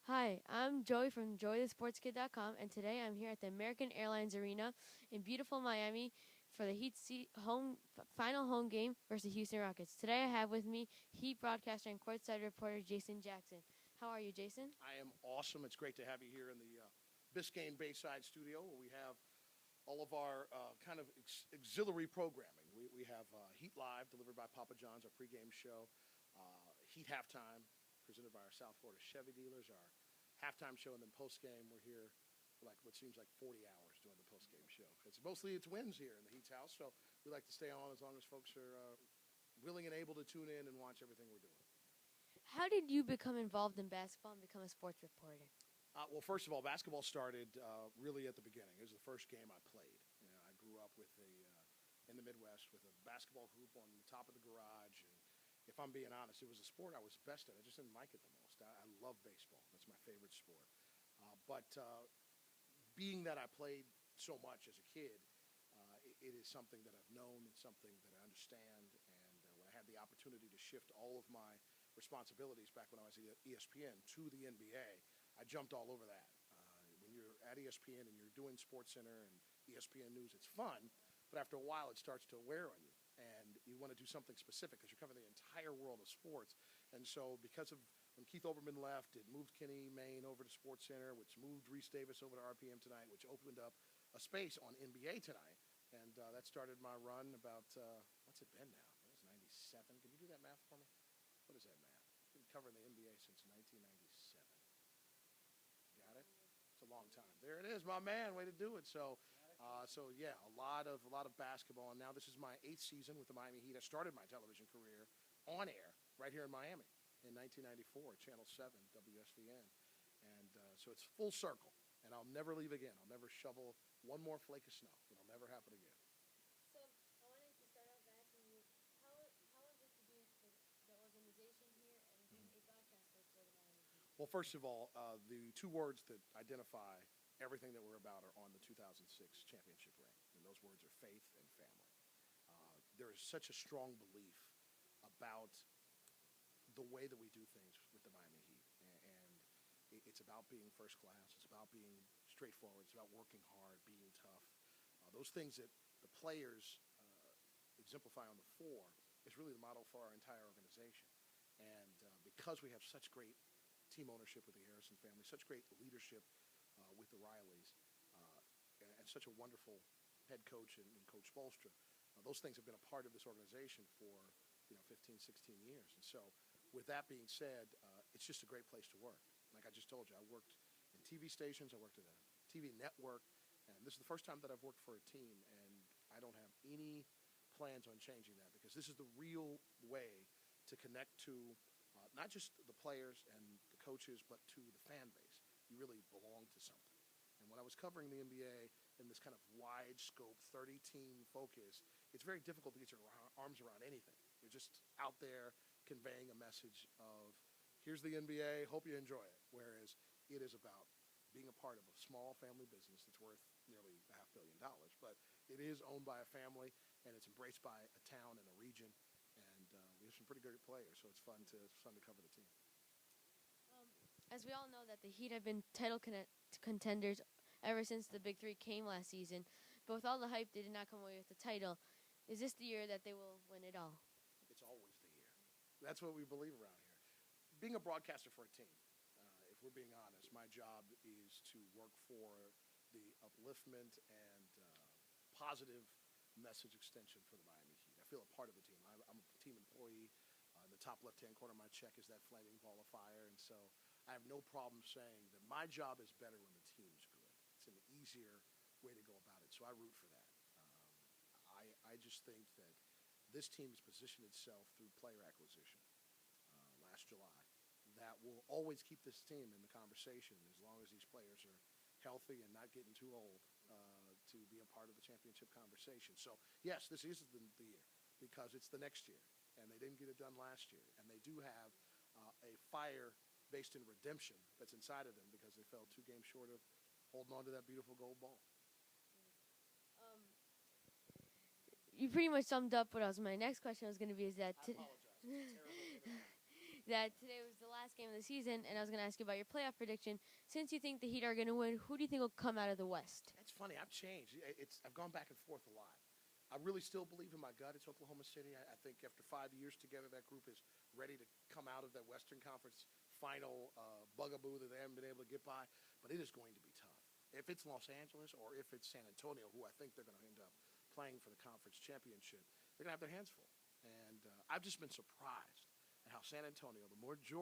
Hi, I'm Joey from JoeyTheSportsKid.com, and today I'm here at the American Airlines Arena in beautiful Miami for the final home game versus Houston Rockets. Today I have with me Heat broadcaster and courtside reporter Jason Jackson. How are you, Jason? I am awesome. It's great to have you here in the Biscayne Bayside studio where we have all of our kind of auxiliary programming. We have Heat Live delivered by Papa John's, our pregame show, Heat Halftime presented by our South Florida Chevy dealers, our halftime show, and then postgame. We're here for like what seems like 40 hours doing the postgame show. It's wins here in the Heat's house, so we like to stay on as long as folks are willing and able to tune in and watch everything we're doing. How did you become involved in basketball and become a sports reporter? Well, first of all, basketball started really at the beginning. It was the first game I played. I grew up in the Midwest with a basketball hoop on the top of the garage. And if I'm being honest, it was a sport I was best at. I just didn't like it the most. I love baseball. That's my favorite sport. But being that I played so much as a kid, it is something that I've known. It's something that I understand. And when I had the opportunity to shift all of my responsibilities back when I was at ESPN to the NBA, I jumped all over that. When you're at ESPN and you're doing SportsCenter and ESPN News, it's fun, but after a while it starts to wear on you. And you want to do something specific because you're covering the entire world of sports. And so because of when Keith Olbermann left, it moved Kenny Mayne over to SportsCenter, which moved Reese Davis over to RPM Tonight, which opened up a space on NBA Tonight. And that started my run about, what's it been now? It was 97. Can you do that math for me? What is that math? I've been covering the NBA since 1997. Got it? It's a long time. There it is, my man. Way to do it. So yeah, a lot of basketball, and now this is my 8th season with the Miami Heat. I started my television career on air right here in Miami in 1994, Channel 7, WSVN, and so it's full circle. And I'll never leave again. I'll never shovel one more flake of snow. It'll never happen again. So I wanted to start off by asking you, how is it to be with the organization here and being a broadcaster for the Miami Heat? Well, first of all, the two words that identify everything that we're about are on the 2006 championship ring, and those words are faith and family. There is such a strong belief about the way that we do things with the Miami Heat, and it's about being first class. It's about being straightforward. It's about working hard, being tough. Those things that the players exemplify on the floor is really the model for our entire organization. And because we have such great team ownership with the Harrison family, such great leadership with the Rileys, and such a wonderful head coach and Coach Spoelstra, those things have been a part of this organization for 15, 16 years. And so with that being said, it's just a great place to work. Like I just told you, I worked in TV stations, I worked at a TV network, and this is the first time that I've worked for a team, and I don't have any plans on changing that because this is the real way to connect to not just the players and the coaches, but to the fan base. You really belong to something. And when I was covering the NBA in this kind of wide scope, 30-team focus, it's very difficult to get your arms around anything. You're just out there conveying a message of, here's the NBA, hope you enjoy it. Whereas it is about being a part of a small family business that's worth nearly $500 million. But it is owned by a family, and it's embraced by a town and a region. And we have some pretty great players, so it's fun to cover the team. As we all know that the Heat have been title contenders ever since the Big Three came last season, but with all the hype, they did not come away with the title. Is this the year that they will win it all? It's always the year. That's what we believe around here. Being a broadcaster for a team, if we're being honest, my job is to work for the upliftment and positive message extension for the Miami Heat. I feel a part of the team. I'm a team employee. In the top left-hand corner of my check is that flaming ball of fire, and so I have no problem saying that my job is better when the team's good. It's an easier way to go about it, so I root for that. I just think that this team has positioned itself through player acquisition last July that will always keep this team in the conversation as long as these players are healthy and not getting too old to be a part of the championship conversation. So, yes, this is the year because it's the next year, and they didn't get it done last year. And they do have a fire based in redemption that's inside of them because they fell 2 games short of holding on to that beautiful gold ball. You pretty much summed up what else. My next question was going to be is that I apologize. It's a terrible that today was the last game of the season, and I was going to ask you about your playoff prediction. Since you think the Heat are going to win, who do you think will come out of the West? It's funny. I've changed. I've gone back and forth a lot. I really still believe in my gut. It's Oklahoma City. I think after 5 years together, that group is ready to come out of that Western Conference final bugaboo that they haven't been able to get by. But it is going to be tough. If it's Los Angeles or if it's San Antonio, who I think they're going to end up playing for the conference championship, they're going to have their hands full. And I've just been surprised at how San Antonio, the more Jordan